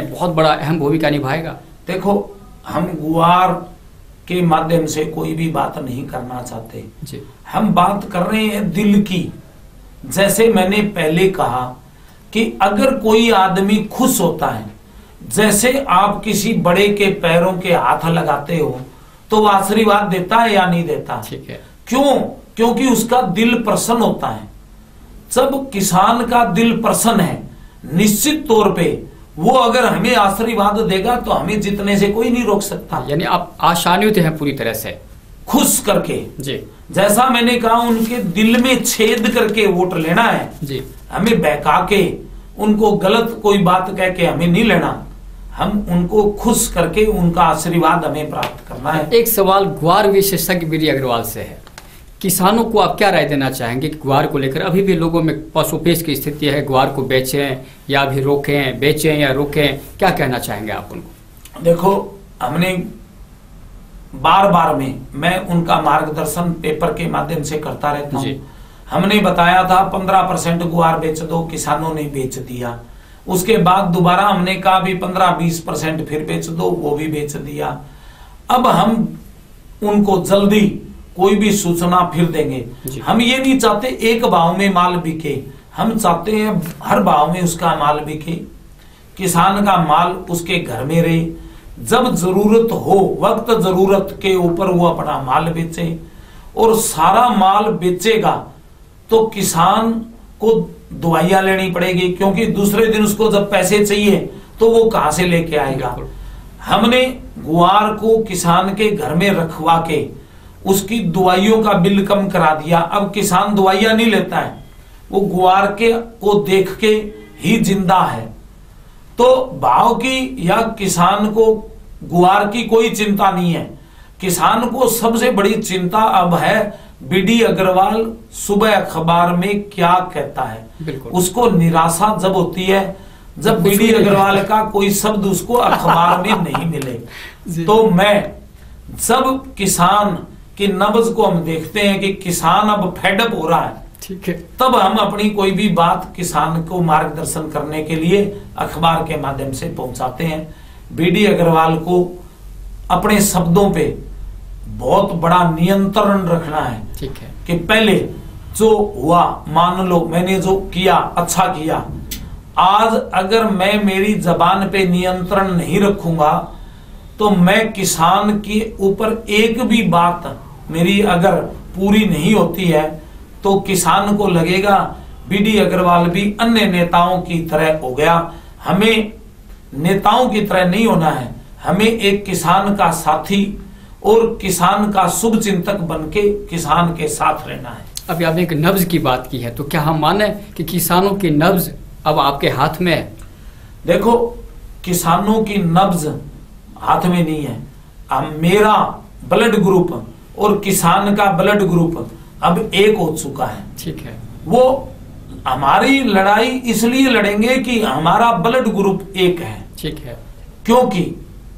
बहुत बड़ा अहम भूमिका निभाएगा। देखो, हम गुआर के माध्यम से कोई भी बात नहीं करना चाहते जी। हम बात कर रहे हैं दिल की। जैसे मैंने पहले कहा कि अगर कोई आदमी खुश होता है, जैसे आप किसी बड़े के पैरों के हाथ लगाते हो तो वो आशीर्वाद देता है या नहीं देता? ठीक है। क्यों? क्योंकि उसका दिल प्रसन्न होता है। जब किसान का दिल प्रसन्न है, निश्चित तौर पे वो अगर हमें आशीर्वाद देगा तो हमें जीतने से कोई नहीं रोक सकता। यानी आप आशान्वित हैं पूरी तरह से, खुश करके। जी। जैसा मैंने कहा, उनके दिल में छेद करके वोट लेना है जी। हमें, बहका के उनको गलत कोई बात कह के हमें नहीं लेना। हम उनको खुश करके उनका आशीर्वाद हमें प्राप्त करना है। एक सवाल ग्वार विशेषज्ञ बीडी अग्रवाल से है। किसानों को आप क्या राय देना चाहेंगे कि ग्वार को लेकर अभी भी लोगों में पशुपेश की स्थिति है, ग्वार को बेचें या भी रोकें, बेचें या रोकें, क्या कहना चाहेंगे आप उनको? देखो, हमने बार बार में मैं उनका मार्गदर्शन पेपर के माध्यम से करता रहता हूं। हमने बताया था 15% गुआर बेच दो, किसानों ने बेच दिया। उसके बाद दोबारा हमने कहा भी 15-20% फिर बेच दो, वो भी बेच दिया। अब हम उनको जल्दी कोई भी सूचना फिर देंगे। हम ये नहीं चाहते एक भाव में माल बिके, हम चाहते हैं हर भाव में उसका माल बिके, किसान का माल उसके घर में रहे। जब जरूरत हो, वक्त जरूरत के ऊपर वो अपना माल बेचे, और सारा माल बेचेगा तो किसान को दवाइयां लेनी पड़ेगी, क्योंकि दूसरे दिन उसको जब पैसे चाहिए तो वो कहां से लेके आएगा। हमने गुआर को किसान के घर में रखवा के उसकी दवाइयों का बिल कम करा दिया। अब किसान दवाइयां नहीं लेता है, वो गुआर के को देख के ही जिंदा है। तो भाव की या किसान को गुआर की कोई चिंता नहीं है। किसान को सबसे बड़ी चिंता अब है बीडी अग्रवाल सुबह अखबार में क्या कहता है। उसको निराशा जब होती है जब बीडी अग्रवाल का कोई शब्द उसको अखबार में नहीं मिले। तो मैं जब किसान की नब्ज को हम देखते हैं कि किसान अब फेडअप हो रहा है, ठीक है, तब हम अपनी कोई भी बात किसान को मार्गदर्शन करने के लिए अखबार के माध्यम से पहुंचाते हैं। बीडी अग्रवाल को अपने शब्दों पे बहुत बड़ा नियंत्रण रखना है। ठीक है, कि पहले जो हुआ मान लो मैंने जो किया अच्छा किया, आज अगर मैं मेरी जबान पे नियंत्रण नहीं रखूंगा तो मैं किसान के ऊपर एक भी बात मेरी अगर पूरी नहीं होती है तो किसान को लगेगा बीडी अग्रवाल भी अन्य नेताओं की तरह हो गया। हमें नेताओं की तरह नहीं होना है, हमें एक किसान का साथी और किसान का शुभ चिंतक बनके किसान के साथ रहना है। अभी आपने एक नब्ज की बात की है, तो क्या हम माने कि किसानों की नब्ज अब आपके हाथ में है? देखो, किसानों की नब्ज हाथ में नहीं है। अब मेरा ब्लड ग्रुप और किसान का ब्लड ग्रुप अब एक हो चुका है। ठीक है, वो हमारी लड़ाई इसलिए लड़ेंगे कि हमारा ब्लड ग्रुप एक है। ठीक है, क्योंकि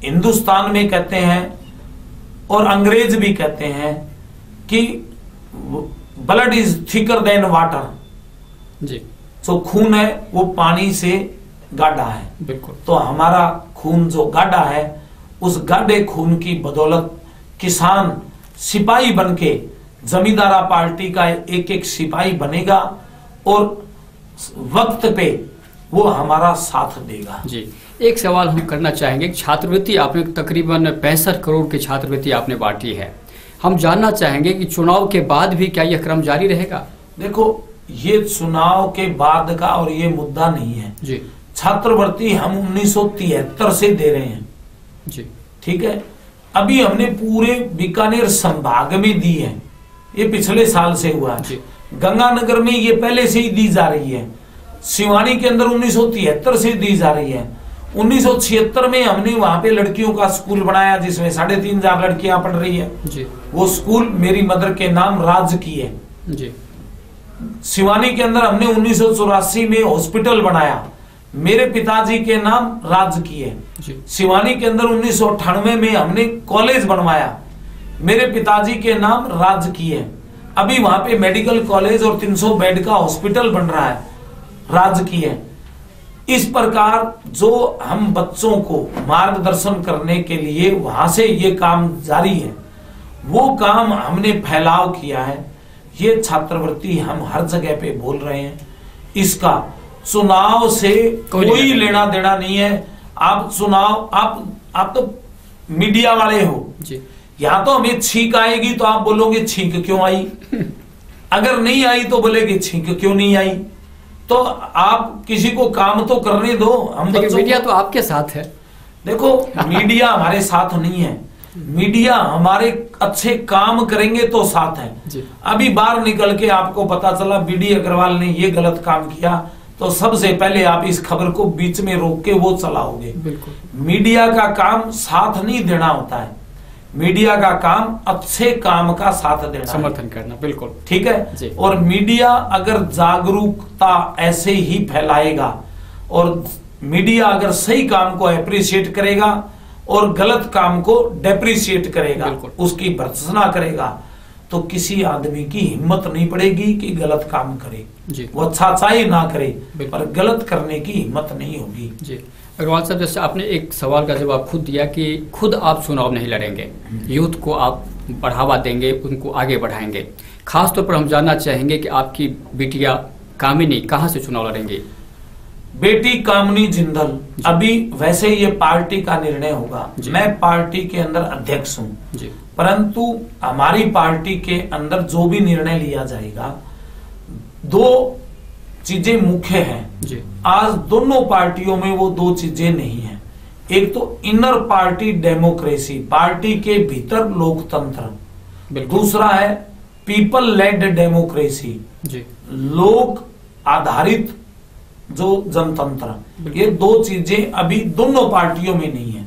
हिंदुस्तान में कहते हैं और अंग्रेज भी कहते हैं कि blood is thicker than water. जी, जो खून है वो पानी से गाढ़ा है। बिल्कुल। तो हमारा खून जो गाढ़ा है, उस गाढ़े खून की बदौलत किसान सिपाही बनके जमींदारा पार्टी का एक एक सिपाही बनेगा और वक्त पे वो हमारा साथ देगा। जी, एक सवाल हम करना चाहेंगे। छात्रवृत्ति आपने तकरीबन 65 करोड़ की छात्रवृत्ति आपने बांटी है। हम जानना चाहेंगे कि चुनाव के बाद भी क्या यह क्रम जारी रहेगा? देखो, ये चुनाव के बाद का और ये मुद्दा नहीं है जी। छात्रवृत्ति हम 1973 से दे रहे हैं। जी, ठीक है। अभी हमने पूरे बीकानेर संभाग में दी है, ये पिछले साल से हुआ है। गंगानगर में ये पहले से ही दी जा रही है। सिवानी के अंदर 1973 से दी जा रही है। 1976 में हमने वहां पे लड़कियों का स्कूल बनाया जिसमें 3500 लड़कियां पढ़ रही है। जी। वो स्कूल मेरी मदर के नाम राजकीय है। जी। सिवानी के अंदर हमने 1984 में हॉस्पिटल बनाया, मेरे पिताजी के नाम राजकीय है। सिवानी के अंदर 1998 में हमने कॉलेज बनवाया, मेरे पिताजी के नाम राजकीय है। अभी वहां पे मेडिकल कॉलेज और 300 बेड का हॉस्पिटल बन रहा है, राजकीय है। इस प्रकार जो हम बच्चों को मार्गदर्शन करने के लिए वहां से ये काम जारी है, वो काम हमने फैलाव किया है। ये छात्रवृत्ति हम हर जगह पे बोल रहे हैं। इसका चुनाव से कोई लेना देना नहीं है। आप चुनाव, आप तो मीडिया वाले हो जी। यहाँ तो हमें छींक आएगी तो आप बोलोगे छींक क्यों आई, अगर नहीं आई तो बोलेगे छींक क्यों नहीं आई। तो आप किसी को काम तो करने दो। हम मीडिया तो आपके साथ है। देखो मीडिया हमारे साथ नहीं है, मीडिया हमारे अच्छे काम करेंगे तो साथ है जी। अभी बाहर निकल के आपको पता चला बीडी अग्रवाल ने ये गलत काम किया, तो सबसे पहले आप इस खबर को बीच में रोक के वो चलाओगे। बिल्कुल। मीडिया का काम साथ नहीं देना होता है, मीडिया का काम अच्छे काम का साथ देना, समर्थन करना। बिल्कुल ठीक है। और मीडिया अगर जागरूकता ऐसे ही फैलाएगा और मीडिया अगर सही काम को अप्रिशिएट करेगा और गलत काम को डेप्रिशिएट करेगा, उसकी भर्त्सना करेगा, तो किसी आदमी की हिम्मत नहीं पड़ेगी कि गलत काम करे जी। वो अच्छा चाहे ना करे, पर गलत करने की हिम्मत नहीं होगी जी। अग्रवाल साहब, जैसे आपने एक सवाल का जवाब खुद दिया कि खुद आप चुनाव नहीं लड़ेंगे, यूथ को आप बढ़ावा देंगे, उनको आगे बढ़ाएंगे। खासतौर पर हम जानना चाहेंगे कि आपकी बिटिया कामिनी कहाँ से चुनाव लड़ेंगी? बेटी कामनी जिंदल, अभी वैसे ये पार्टी का निर्णय होगा। मैं पार्टी के अंदर अध्यक्ष हूँ, परंतु हमारी पार्टी के अंदर जो भी निर्णय लिया जाएगा, दो चीजें मुख्य हैं। आज दोनों पार्टियों में वो दो चीजें नहीं हैं। एक तो इनर पार्टी डेमोक्रेसी, पार्टी के भीतर लोकतंत्र, दूसरा है पीपल लेड डेमोक्रेसी, लोग आधारित जो जनतंत्र। ये दो चीजें अभी दोनों पार्टियों में नहीं है।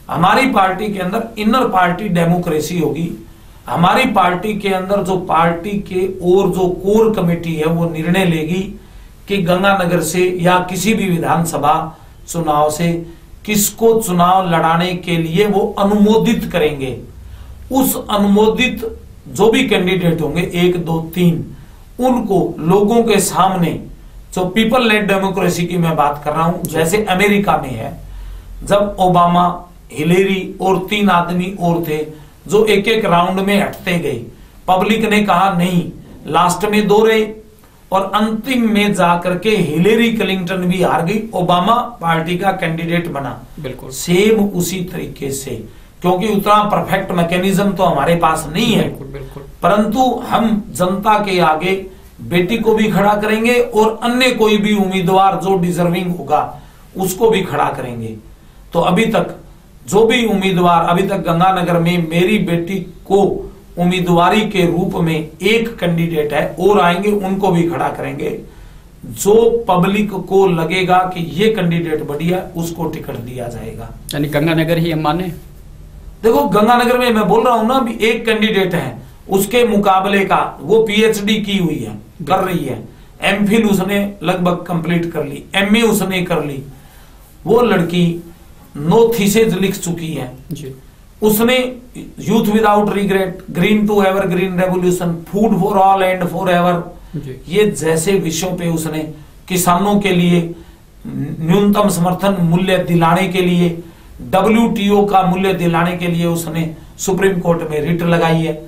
हमारी पार्टी के अंदर इनर पार्टी डेमोक्रेसी होगी। हमारी पार्टी के अंदर जो पार्टी के और जो कोर कमेटी है वो निर्णय लेगी कि गंगानगर से या किसी भी विधानसभा चुनाव से किसको चुनाव लड़ाने के लिए वो अनुमोदित करेंगे। उस अनुमोदित जो भी कैंडिडेट होंगे, 1 2 3, उनको लोगों के सामने, जो पीपल लेड डेमोक्रेसी की मैं बात कर रहा हूं, जैसे अमेरिका में है, जब ओबामा, हिलेरी और 3 आदमी और थे जो एक एक राउंड में हटते गए, पब्लिक ने कहा नहीं, लास्ट में 2 रहे और अंतिम में जाकर के हिलेरी क्लिंटन भी हार गई, ओबामा पार्टी का कैंडिडेट बना। बिल्कुल सेम उसी तरीके से, क्योंकि उतना परफेक्ट मैकेनिज्म तो हमारे पास नहीं है, बिल्कुल। परंतु हम जनता के आगे बेटी को भी खड़ा करेंगे और अन्य कोई भी उम्मीदवार जो डिजर्विंग होगा उसको भी खड़ा करेंगे। तो अभी तक जो भी उम्मीदवार, अभी तक गंगानगर में मेरी बेटी को उम्मीदवारी के रूप में एक कैंडिडेट है, और आएंगे उनको भी खड़ा करेंगे। जो पब्लिक को लगेगा कि ये कैंडिडेट बढ़िया, उसको टिकट दिया जाएगा। यानी गंगानगर ही हम माने? देखो गंगानगर में मैं बोल रहा हूं ना, अभी एक कैंडिडेट है, उसके मुकाबले का वो पीएचडी की हुई है, कर रही है, एमफिल उसने लगभग कंप्लीट कर ली, एमए उसने कर ली, वो लड़की 9 थीसेज लिख चुकी है जी। उसने youth without regret, green to evergreen revolution, food for all and for ever, ये जैसे विषयों पे उसने किसानों के लिए न्यूनतम समर्थन मूल्य दिलाने के लिए, WTO का मूल्य दिलाने के लिए उसने सुप्रीम कोर्ट में रिट लगाई है।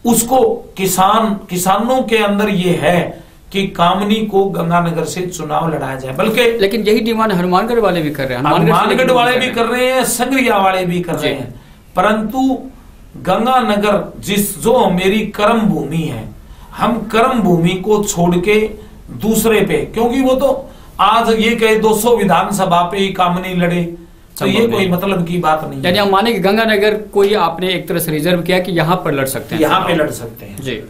उसको किसानों के अंदर ये है कि कामनी को गंगानगर से चुनाव लड़ाया जाए, बल्कि लेकिन यही डिमांड हनुमानगढ़ वाले भी कर रहे हैं, हनुमानगढ़ वाले भी कर रहे हैं, संग्रिया वाले भी कर रहे हैं। परंतु गंगानगर जो मेरी कर्म भूमि है, हम कर्म भूमि को छोड़ के दूसरे पे, क्योंकि वो तो आज ये कहे 200 विधानसभा पे ही कामनी लड़े, तो ये कोई मतलब की बात नहीं। यानी हम माने कि गंगानगर को ही आपने एक तरह से रिजर्व किया कि यहाँ पर लड़ सकते हैं, यहाँ पे लड़ सकते हैं जी।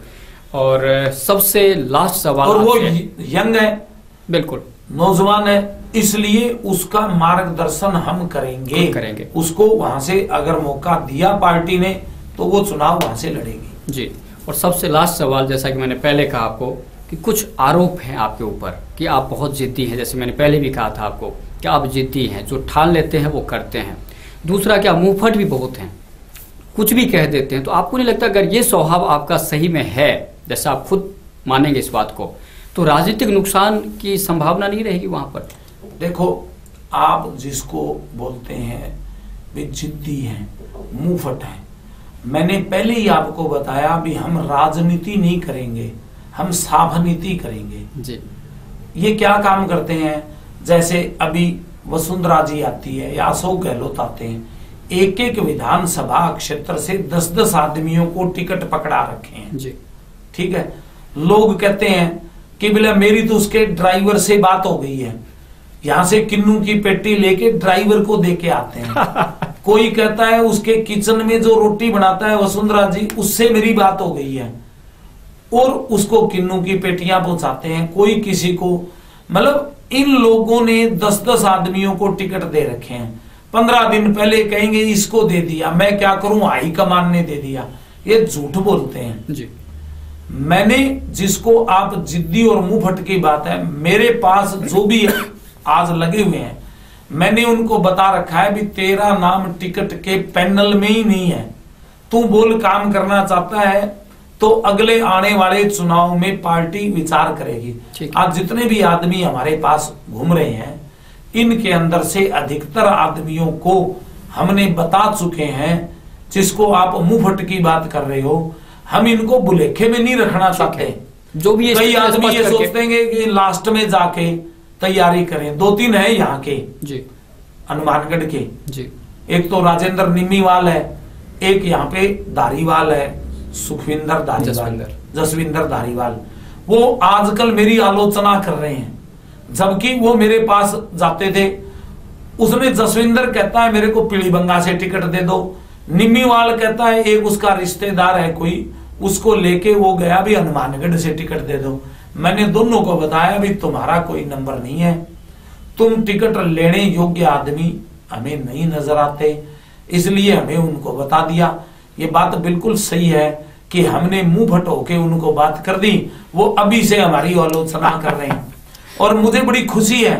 और सबसे लास्ट सवाल, और वो यंग है, बिल्कुल नौजवान है, इसलिए उसका मार्गदर्शन हम करेंगे। उसको वहां से अगर मौका दिया पार्टी ने तो वो चुनाव वहां से लड़ेगी जी। और सबसे लास्ट सवाल, जैसा कि मैंने पहले कहा आपको कि कुछ आरोप हैं आपके ऊपर कि आप बहुत जिद्दी हैं, जैसे मैंने पहले भी कहा था आपको कि आप जिद्दी हैं, जो ठान लेते हैं वो करते हैं। दूसरा क्या, मुंहफट भी बहुत हैं, कुछ भी कह देते हैं। तो आपको नहीं लगता अगर ये स्वभाव आपका सही में है, जैसा आप खुद मानेंगे इस बात को, तो राजनीतिक नुकसान की संभावना नहीं रहेगी वहां पर? देखो, आप जिसको बोलते हैं वे जिद्दी हैं, मुंहफट हैं, मैंने पहले ही आपको बताया भी हम राजनीति नहीं करेंगे, हम सावनीति करेंगे जी। ये क्या काम करते हैं, जैसे अभी वसुंधरा जी आती है या अशोक गहलोत आते हैं, एक एक विधानसभा क्षेत्र से 10-10 आदमियों को टिकट पकड़ा रखे हैं जी। ठीक है। लोग कहते हैं कि बोले मेरी तो उसके ड्राइवर से बात हो गई है, यहां से किन्नू की पेटी लेके ड्राइवर को देके आते हैं। कोई कहता है उसके किचन में जो रोटी बनाता है वसुंधरा जी, उससे मेरी बात हो गई है, और उसको किन्नू की पेटियां पहुंचाते हैं। कोई किसी को, मतलब इन लोगों ने 10-10 आदमियों को टिकट दे रखे हैं। 15 दिन पहले कहेंगे इसको दे दिया, मैं क्या करूं, हाई कमान ने दे दिया। ये झूठ बोलते हैं जी। मैंने जिसको आप जिद्दी और मुंहफट की बात है, मेरे पास जो भी आज लगे हुए हैं, मैंने उनको बता रखा है भी तेरा नाम टिकट के पैनल में ही नहीं है, तू बोल काम करना चाहता है तो अगले आने वाले चुनाव में पार्टी विचार करेगी। आज जितने भी आदमी हमारे पास घूम रहे हैं, इनके अंदर से अधिकतर आदमियों को हमने बता चुके हैं, जिसको आप मुंहफट की बात कर रहे हो, हम इनको बुलेखे में नहीं रखना चाहते। जो भी कई आदमी ये सोचते हैं कि लास्ट में जाके तैयारी करें। 2-3 है यहाँ के जी, हनुमानगढ़ के जी। एक तो राजेंद्र निम्मीवाल है, एक यहाँ पे धारीवाल है, सुखविंदर धारीवाल, जसविंदर धारीवाल। वो आजकल मेरी आलोचना कर रहे हैं, जबकि वो मेरे पास जाते थे। उसने जसविंदर कहता है मेरे को पीलीबंगा से टिकट दे दो, निम्मीवाल कहता है एक उसका रिश्तेदार है कोई, उसको लेके वो गया भी हनुमानगढ़ से टिकट दे दो। मैंने दोनों को बताया भी तुम्हारा कोई नंबर नहीं है, तुम टिकट लेने योग्य आदमी हमें नहीं नजर आते, इसलिए हमें उनको बता दिया। ये बात बिल्कुल सही है कि हमने मुंह फट होके उनको बात कर दी, वो अभी से हमारी आलोचना कर रहे हैं। और मुझे बड़ी खुशी है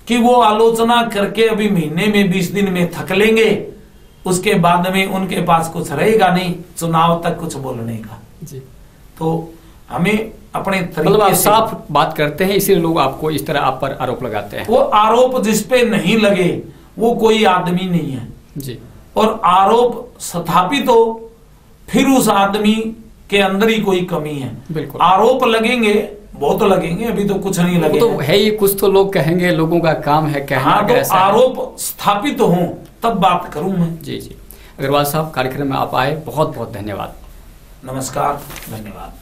कि वो आलोचना करके अभी महीने में 20 दिन में थक लेंगे, उसके बाद में उनके पास कुछ रहेगा नहीं चुनाव तक कुछ बोलने का जी। तो हमें अपने मतलब आप साफ बात करते हैं, इसीलिए लोग आपको इस तरह आप पर आरोप लगाते हैं। वो आरोप जिस पे नहीं लगे वो कोई आदमी नहीं है जी। और आरोप स्थापित हो फिर उस आदमी के अंदर ही कोई कमी है। बिल्कुल। आरोप लगेंगे, बहुत लगेंगे, अभी तो कुछ नहीं लगे। तो है ही, कुछ तो लोग कहेंगे, लोगों का काम है कहना। हाँ, तो आरोप स्थापित हो तब बात करूं मैं। जी जी। अग्रवाल साहब, कार्यक्रम में आप आए, बहुत बहुत धन्यवाद। नमस्कार, धन्यवाद।